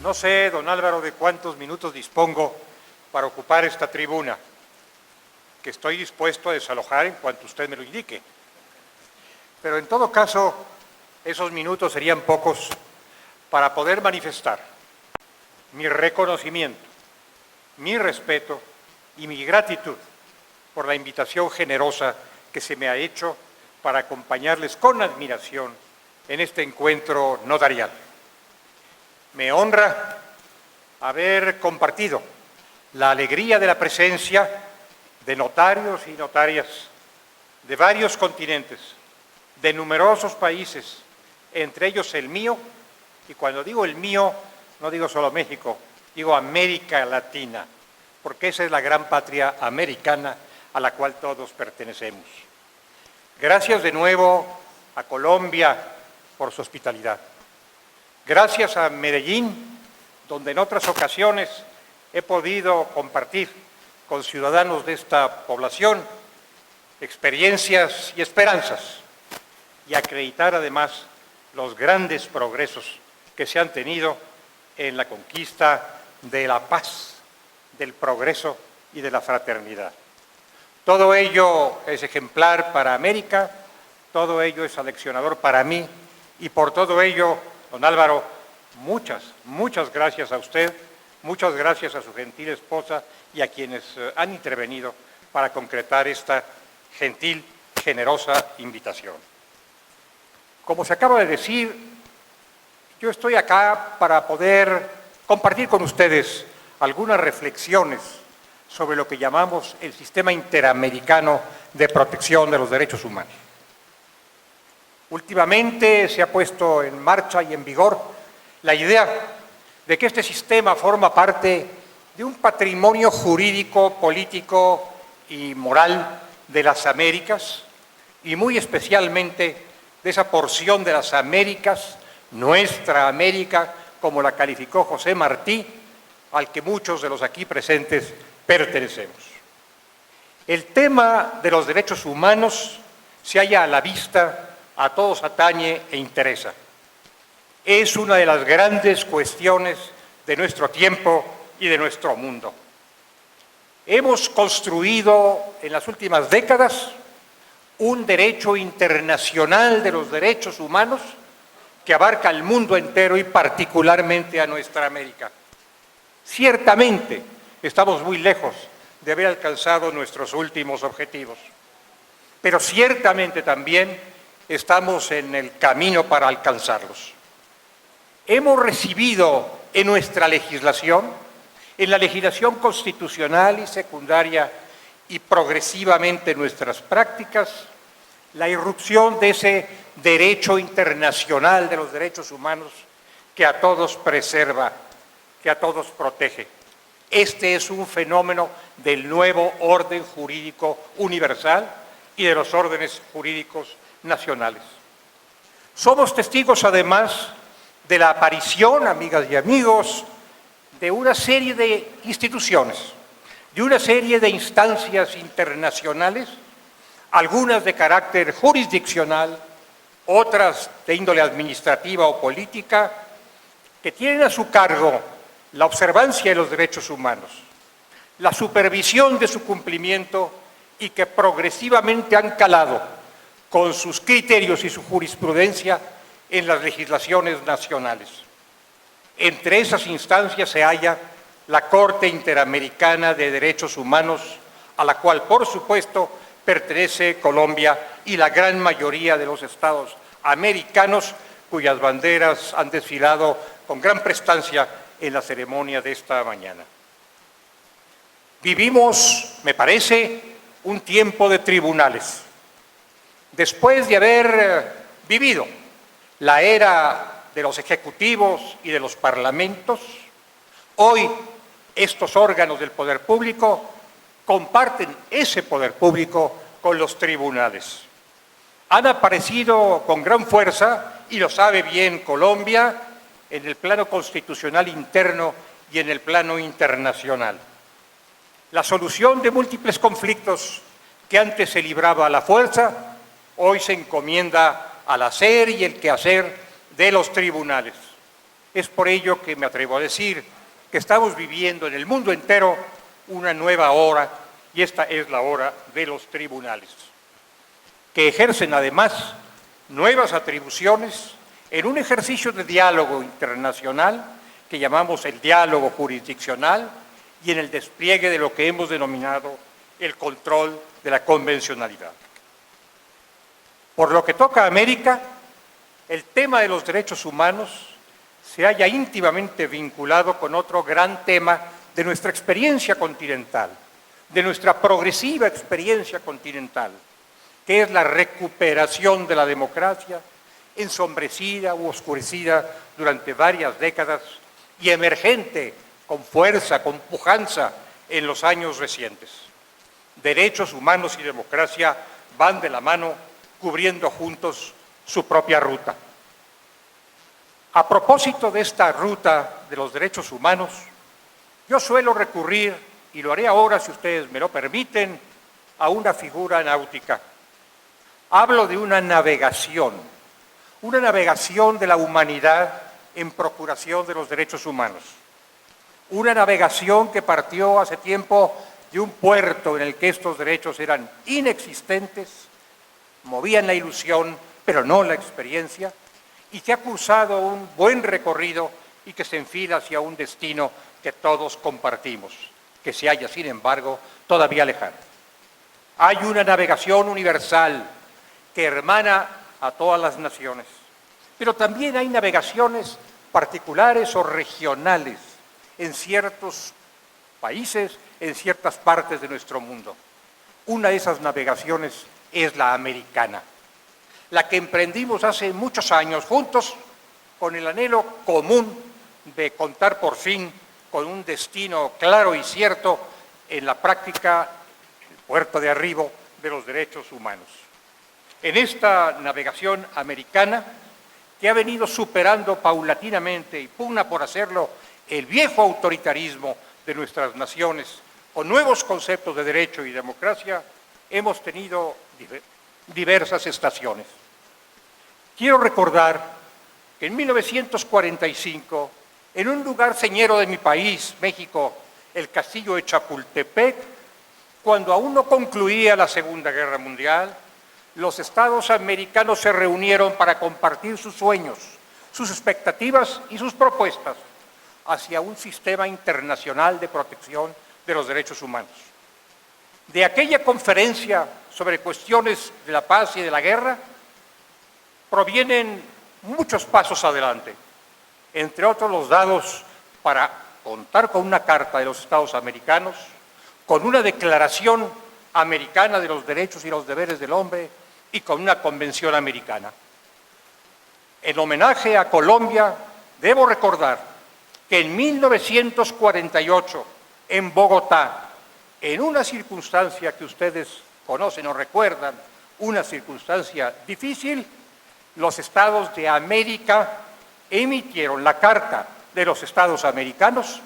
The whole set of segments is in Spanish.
No sé, don Álvaro, de cuántos minutos dispongo para ocupar esta tribuna, que estoy dispuesto a desalojar en cuanto usted me lo indique. Pero en todo caso, esos minutos serían pocos para poder manifestar mi reconocimiento, mi respeto y mi gratitud por la invitación generosa que se me ha hecho para acompañarles con admiración en este encuentro notarial. Me honra haber compartido la alegría de la presencia de notarios y notarias de varios continentes, de numerosos países, entre ellos el mío, y cuando digo el mío, no digo solo México, digo América Latina, porque esa es la gran patria americana a la cual todos pertenecemos. Gracias de nuevo a Colombia por su hospitalidad. Gracias a Medellín, donde en otras ocasiones he podido compartir con ciudadanos de esta población experiencias y esperanzas y acreditar además los grandes progresos que se han tenido en la conquista de la paz, del progreso y de la fraternidad. Todo ello es ejemplar para América, todo ello es aleccionador para mí y por todo ello, don Álvaro, muchas gracias a usted, muchas gracias a su gentil esposa y a quienes han intervenido para concretar esta gentil, generosa invitación. Como se acaba de decir, yo estoy acá para poder compartir con ustedes algunas reflexiones sobre lo que llamamos el Sistema Interamericano de Protección de los Derechos Humanos. Últimamente se ha puesto en marcha y en vigor la idea de que este sistema forma parte de un patrimonio jurídico, político y moral de las Américas y muy especialmente de esa porción de las Américas, nuestra América, como la calificó José Martí, al que muchos de los aquí presentes pertenecemos. El tema de los derechos humanos se halla a la vista, a todos atañe e interesa. Es una de las grandes cuestiones de nuestro tiempo y de nuestro mundo. Hemos construido en las últimas décadas un derecho internacional de los derechos humanos que abarca al mundo entero y particularmente a nuestra América. Ciertamente estamos muy lejos de haber alcanzado nuestros últimos objetivos, pero ciertamente también estamos en el camino para alcanzarlos. Hemos recibido en nuestra legislación, en la legislación constitucional y secundaria y progresivamente en nuestras prácticas, la irrupción de ese derecho internacional de los derechos humanos que a todos preserva, que a todos protege. Este es un fenómeno del nuevo orden jurídico universal y de los órdenes jurídicos nacionales. Somos testigos, además, de la aparición, amigas y amigos, de una serie de instituciones, de una serie de instancias internacionales, algunas de carácter jurisdiccional, otras de índole administrativa o política, que tienen a su cargo la observancia de los derechos humanos, la supervisión de su cumplimiento y que progresivamente han calado con sus criterios y su jurisprudencia en las legislaciones nacionales. Entre esas instancias se halla la Corte Interamericana de Derechos Humanos, a la cual, por supuesto, pertenece Colombia y la gran mayoría de los estados americanos cuyas banderas han desfilado con gran prestancia en la ceremonia de esta mañana. Vivimos, me parece, un tiempo de tribunales. Después de haber vivido la era de los ejecutivos y de los parlamentos, hoy estos órganos del poder público comparten ese poder público con los tribunales. Han aparecido con gran fuerza, y lo sabe bien Colombia, en el plano constitucional interno y en el plano internacional. La solución de múltiples conflictos que antes se libraba a la fuerza, hoy se encomienda al hacer y el quehacer de los tribunales. Es por ello que me atrevo a decir que estamos viviendo en el mundo entero una nueva hora, y esta es la hora de los tribunales, que ejercen además nuevas atribuciones en un ejercicio de diálogo internacional que llamamos el diálogo jurisdiccional y en el despliegue de lo que hemos denominado el control de la convencionalidad. Por lo que toca a América, el tema de los derechos humanos se halla íntimamente vinculado con otro gran tema de nuestra experiencia continental, de nuestra progresiva experiencia continental, que es la recuperación de la democracia, ensombrecida u oscurecida durante varias décadas y emergente con fuerza, con pujanza en los años recientes. Derechos humanos y democracia van de la mano, cubriendo juntos su propia ruta. A propósito de esta ruta de los derechos humanos, yo suelo recurrir, y lo haré ahora si ustedes me lo permiten, a una figura náutica. Hablo de una navegación de la humanidad en procuración de los derechos humanos. Una navegación que partió hace tiempo de un puerto en el que estos derechos eran inexistentes, movían la ilusión, pero no la experiencia, y que ha cursado un buen recorrido y que se enfila hacia un destino que todos compartimos, que se halla, sin embargo, todavía lejano. Hay una navegación universal que hermana a todas las naciones, pero también hay navegaciones particulares o regionales en ciertos países, en ciertas partes de nuestro mundo. Una de esas navegaciones es la americana, la que emprendimos hace muchos años juntos con el anhelo común de contar por fin con un destino claro y cierto en la práctica, el puerto de arribo de los derechos humanos. En esta navegación americana, que ha venido superando paulatinamente y pugna por hacerlo el viejo autoritarismo de nuestras naciones, con nuevos conceptos de derecho y democracia, hemos tenido diversas estaciones. Quiero recordar que en 1945, en un lugar señero de mi país, México, el castillo de Chapultepec, cuando aún no concluía la Segunda Guerra Mundial, los estados americanos se reunieron para compartir sus sueños, sus expectativas y sus propuestas hacia un sistema internacional de protección de los derechos humanos. De aquella conferencia sobre cuestiones de la paz y de la guerra provienen muchos pasos adelante, entre otros los dados para contar con una carta de los Estados americanos, con una declaración americana de los derechos y los deberes del hombre y con una convención americana. En homenaje a Colombia, debo recordar que en 1948, en Bogotá, en una circunstancia que ustedes conocen o recuerdan, una circunstancia difícil, los estados de América emitieron la Carta de los Estados Americanos,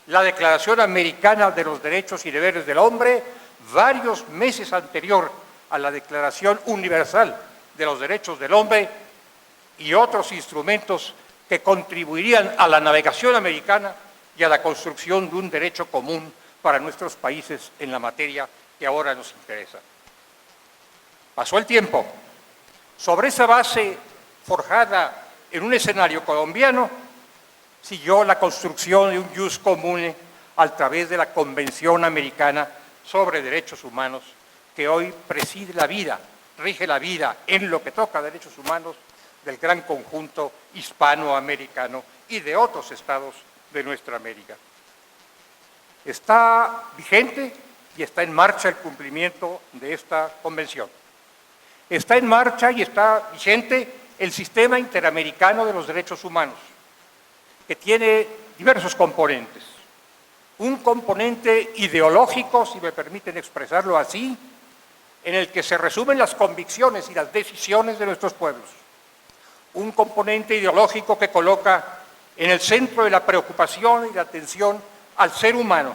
la Declaración Americana de los Derechos y Deberes del Hombre, varios meses anterior a la Declaración Universal de los Derechos del Hombre, y otros instrumentos que contribuirían a la navegación americana y a la construcción de un derecho común para nuestros países en la materia que ahora nos interesa. Pasó el tiempo. Sobre esa base forjada en un escenario colombiano, siguió la construcción de un jus comune a través de la Convención Americana sobre Derechos Humanos, que hoy preside la vida, rige la vida en lo que toca a derechos humanos del gran conjunto hispanoamericano y de otros estados de nuestra América. Está vigente y está en marcha el cumplimiento de esta convención. Está en marcha y está vigente el Sistema Interamericano de los Derechos Humanos, que tiene diversos componentes. Un componente ideológico, si me permiten expresarlo así, en el que se resumen las convicciones y las decisiones de nuestros pueblos. Un componente ideológico que coloca en el centro de la preocupación y la atención al ser humano,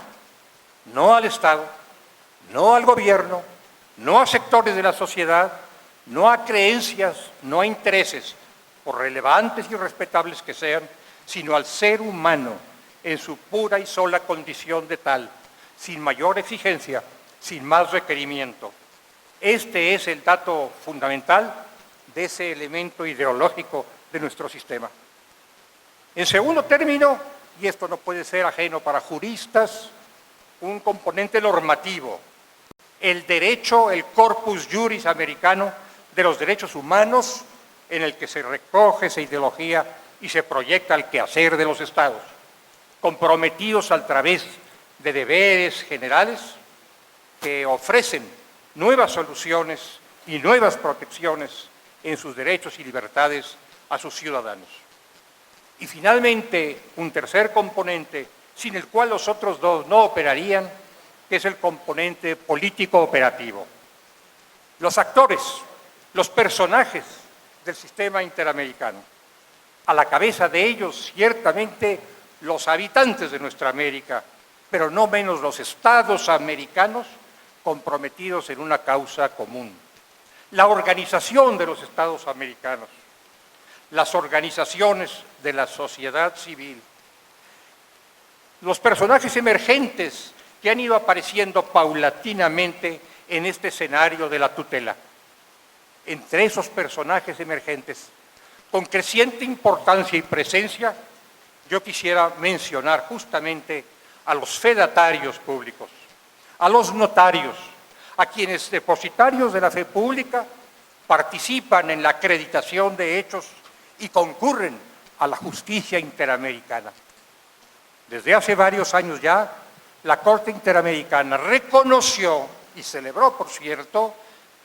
no al Estado, no al gobierno, no a sectores de la sociedad, no a creencias, no a intereses, por relevantes y respetables que sean, sino al ser humano en su pura y sola condición de tal, sin mayor exigencia, sin más requerimiento. Este es el dato fundamental de ese elemento ideológico de nuestro sistema. En segundo término, y esto no puede ser ajeno para juristas, un componente normativo, el derecho, el corpus juris americano de los derechos humanos en el que se recoge esa ideología y se proyecta el quehacer de los Estados, comprometidos a través de deberes generales que ofrecen nuevas soluciones y nuevas protecciones en sus derechos y libertades a sus ciudadanos. Y finalmente, un tercer componente, sin el cual los otros dos no operarían, que es el componente político-operativo. Los actores, los personajes del sistema interamericano, a la cabeza de ellos, ciertamente, los habitantes de nuestra América, pero no menos los estados americanos comprometidos en una causa común. La organización de los estados americanos, las organizaciones de la sociedad civil, los personajes emergentes que han ido apareciendo paulatinamente en este escenario de la tutela. Entre esos personajes emergentes, con creciente importancia y presencia, yo quisiera mencionar justamente a los fedatarios públicos, a los notarios, a quienes depositarios de la fe pública participan en la acreditación de hechos y concurren a la justicia interamericana. Desde hace varios años ya, la Corte Interamericana reconoció y celebró, por cierto,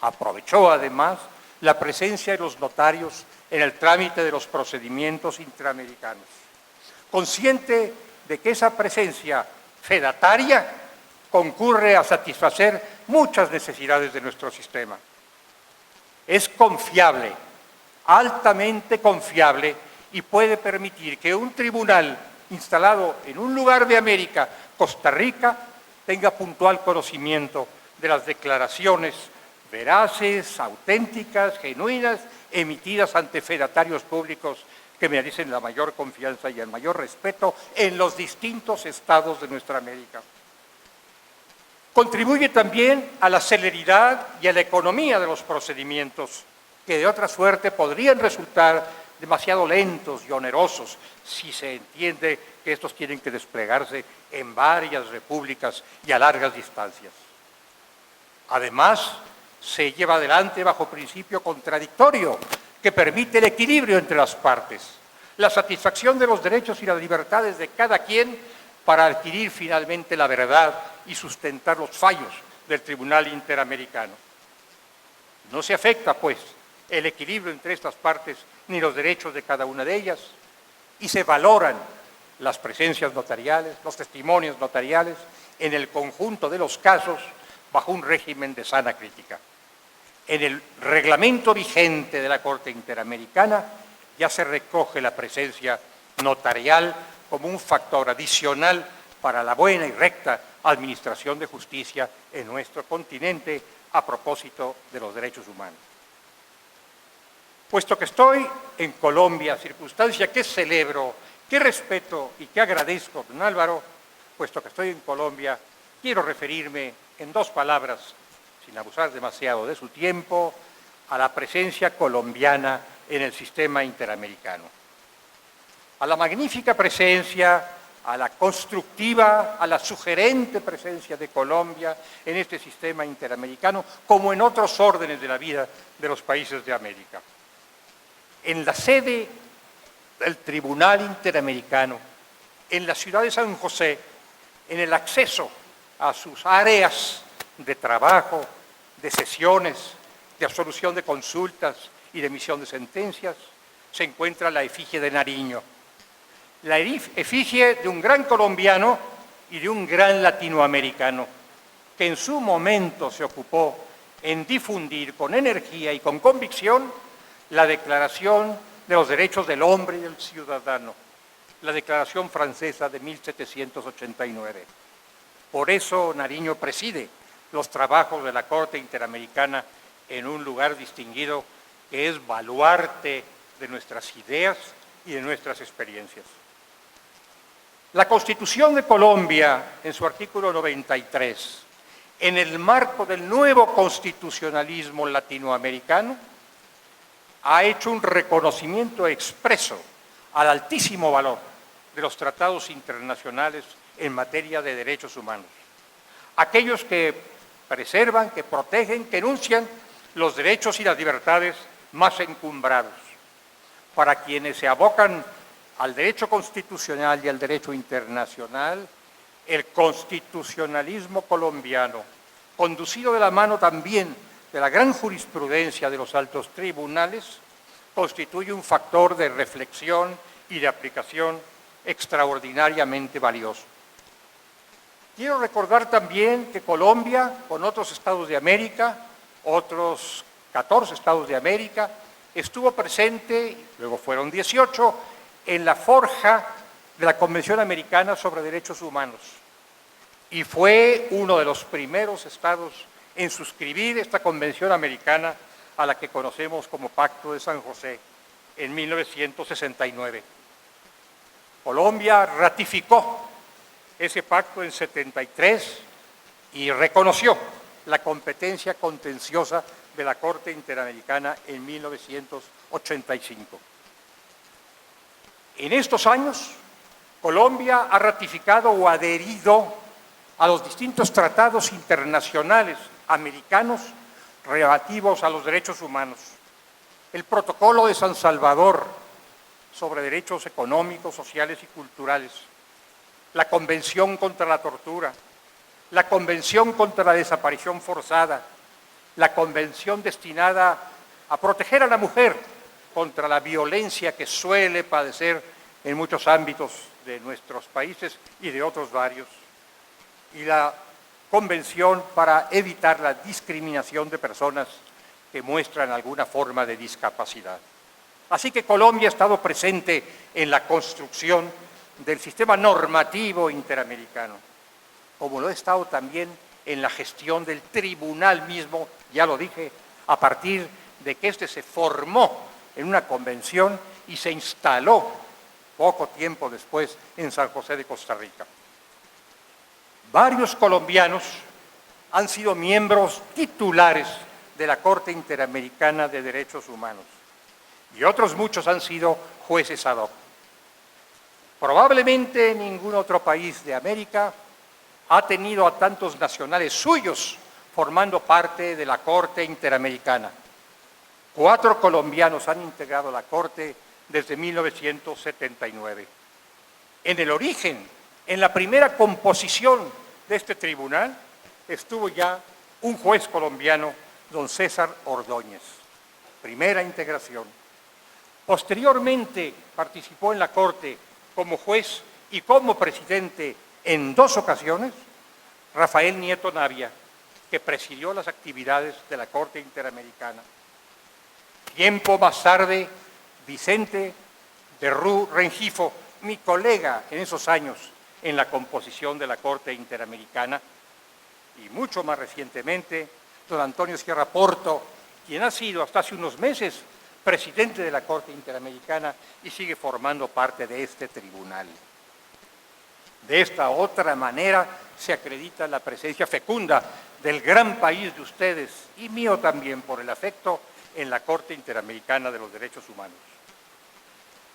aprovechó además la presencia de los notarios en el trámite de los procedimientos interamericanos, consciente de que esa presencia fedataria concurre a satisfacer muchas necesidades de nuestro sistema. Es confiable, altamente confiable, y puede permitir que un tribunal instalado en un lugar de América, Costa Rica, tenga puntual conocimiento de las declaraciones veraces, auténticas, genuinas, emitidas ante fedatarios públicos que merecen la mayor confianza y el mayor respeto en los distintos estados de nuestra América. Contribuye también a la celeridad y a la economía de los procedimientos, que de otra suerte podrían resultar demasiado lentos y onerosos si se entiende que estos tienen que desplegarse en varias repúblicas y a largas distancias. Además, se lleva adelante bajo principio contradictorio que permite el equilibrio entre las partes, la satisfacción de los derechos y las libertades de cada quien para adquirir finalmente la verdad y sustentar los fallos del Tribunal Interamericano. No se afecta, pues, el equilibrio entre estas partes ni los derechos de cada una de ellas, y se valoran las presencias notariales, los testimonios notariales en el conjunto de los casos bajo un régimen de sana crítica. En el reglamento vigente de la Corte Interamericana ya se recoge la presencia notarial como un factor adicional para la buena y recta administración de justicia en nuestro continente a propósito de los derechos humanos. Puesto que estoy en Colombia, circunstancia que celebro, que respeto y que agradezco, don Álvaro, puesto que estoy en Colombia, quiero referirme en dos palabras, sin abusar demasiado de su tiempo, a la presencia colombiana en el sistema interamericano. A la magnífica presencia, a la constructiva, a la sugerente presencia de Colombia en este sistema interamericano, como en otros órdenes de la vida de los países de América. En la sede del Tribunal Interamericano, en la ciudad de San José, en el acceso a sus áreas de trabajo, de sesiones, de absolución de consultas y de emisión de sentencias, se encuentra la efigie de Nariño, la efigie de un gran colombiano y de un gran latinoamericano, que en su momento se ocupó en difundir con energía y con convicción la Declaración de los Derechos del Hombre y del Ciudadano, la Declaración Francesa de 1789. Por eso Nariño preside los trabajos de la Corte Interamericana en un lugar distinguido que es baluarte de nuestras ideas y de nuestras experiencias. La Constitución de Colombia, en su artículo 93, en el marco del nuevo constitucionalismo latinoamericano, ha hecho un reconocimiento expreso al altísimo valor de los tratados internacionales en materia de derechos humanos. Aquellos que preservan, que protegen, que enuncian los derechos y las libertades más encumbrados. Para quienes se abocan al derecho constitucional y al derecho internacional, el constitucionalismo colombiano, conducido de la mano también de la gran jurisprudencia de los altos tribunales, constituye un factor de reflexión y de aplicación extraordinariamente valioso. Quiero recordar también que Colombia, con otros estados de América, otros 14 estados de América, estuvo presente, luego fueron 18, en la forja de la Convención Americana sobre Derechos Humanos y fue uno de los primeros estados en suscribir esta Convención Americana a la que conocemos como Pacto de San José en 1969. Colombia ratificó ese pacto en 73 y reconoció la competencia contenciosa de la Corte Interamericana en 1985. En estos años, Colombia ha ratificado o adherido a los distintos tratados internacionales americanos relativos a los derechos humanos. El Protocolo de San Salvador sobre derechos económicos, sociales y culturales, la Convención contra la tortura, la Convención contra la desaparición forzada, la Convención destinada a proteger a la mujer contra la violencia que suele padecer en muchos ámbitos de nuestros países y de otros varios, y la Convención para evitar la discriminación de personas que muestran alguna forma de discapacidad. Así que Colombia ha estado presente en la construcción del sistema normativo interamericano, como lo ha estado también en la gestión del tribunal mismo, ya lo dije, a partir de que éste se formó en una convención y se instaló poco tiempo después en San José de Costa Rica. Varios colombianos han sido miembros titulares de la Corte Interamericana de Derechos Humanos y otros muchos han sido jueces ad hoc. Probablemente ningún otro país de América ha tenido a tantos nacionales suyos formando parte de la Corte Interamericana. 4 colombianos han integrado la Corte desde 1979. En el origen, en la primera composición de este tribunal, estuvo ya un juez colombiano, don César Ordóñez, primera integración. Posteriormente participó en la Corte como juez y como presidente en 2 ocasiones, Rafael Nieto Navia, que presidió las actividades de la Corte Interamericana. Tiempo más tarde, Vicente de Rú Rengifo, mi colega en esos años en la composición de la Corte Interamericana, y mucho más recientemente, don Antonio Sierra Porto, quien ha sido hasta hace unos meses presidente de la Corte Interamericana y sigue formando parte de este tribunal. De esta otra manera se acredita la presencia fecunda del gran país de ustedes y mío también por el afecto en la Corte Interamericana de los Derechos Humanos.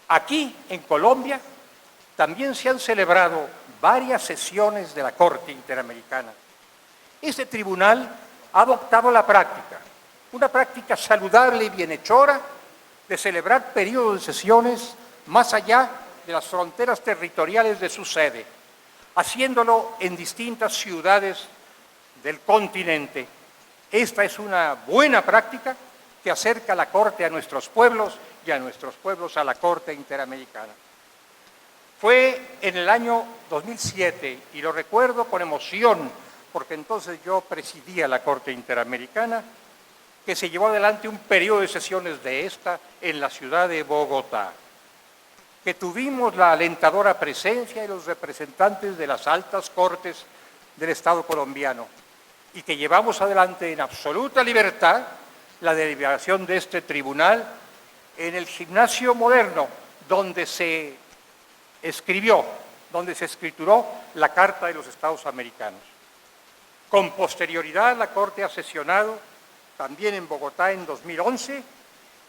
Aquí, en Colombia, también se han celebrado varias sesiones de la Corte Interamericana. Este tribunal ha adoptado la práctica, una práctica saludable y bienhechora, de celebrar periodos de sesiones más allá de las fronteras territoriales de su sede, haciéndolo en distintas ciudades del continente. Esta es una buena práctica que acerca a la Corte a nuestros pueblos y a nuestros pueblos a la Corte Interamericana. Fue en el año 2007, y lo recuerdo con emoción, porque entonces yo presidía la Corte Interamericana, que se llevó adelante un periodo de sesiones de esta en la ciudad de Bogotá, que tuvimos la alentadora presencia de los representantes de las altas cortes del Estado colombiano y que llevamos adelante en absoluta libertad la deliberación de este tribunal en el gimnasio moderno, donde se escribió donde se escrituró la Carta de los Estados Americanos. Con posterioridad, la Corte ha sesionado también en Bogotá en 2011,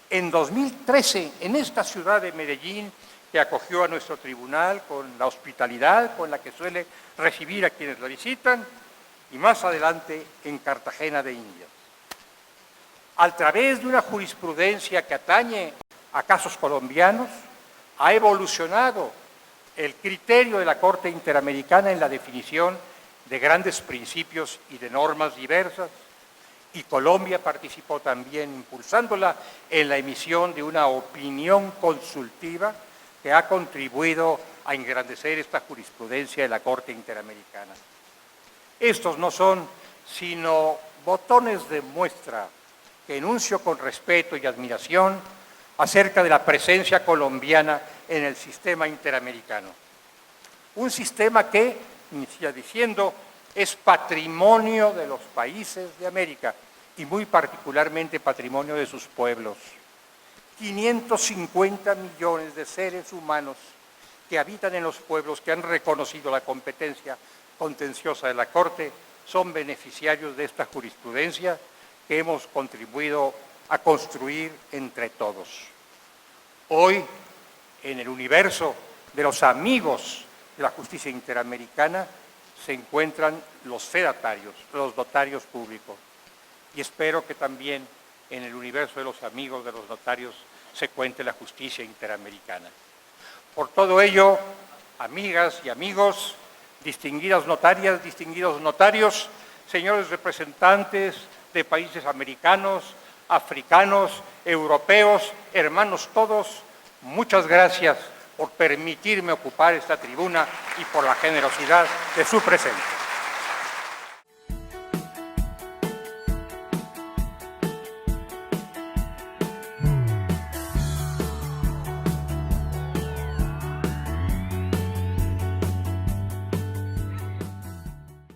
en 2013, en esta ciudad de Medellín, que acogió a nuestro tribunal con la hospitalidad con la que suele recibir a quienes la visitan, y más adelante en Cartagena de Indias. A través de una jurisprudencia que atañe a casos colombianos, ha evolucionado el criterio de la Corte Interamericana en la definición de grandes principios y de normas diversas, y Colombia participó también impulsándola en la emisión de una opinión consultiva que ha contribuido a engrandecer esta jurisprudencia de la Corte Interamericana. Estos no son sino botones de muestra que enuncio con respeto y admiración acerca de la presencia colombiana en el sistema interamericano. Un sistema que, inicia diciendo, es patrimonio de los países de América y muy particularmente patrimonio de sus pueblos. 550 millones de seres humanos que habitan en los pueblos que han reconocido la competencia contenciosa de la Corte son beneficiarios de esta jurisprudencia que hemos contribuido a construir entre todos. Hoy, en el universo de los amigos de la justicia interamericana, se encuentran los fedatarios, los notarios públicos. Y espero que también en el universo de los amigos de los notarios se cuente la justicia interamericana. Por todo ello, amigas y amigos, distinguidas notarias, distinguidos notarios, señores representantes de países americanos, africanos, europeos, hermanos todos, muchas gracias por permitirme ocupar esta tribuna y por la generosidad de su presencia.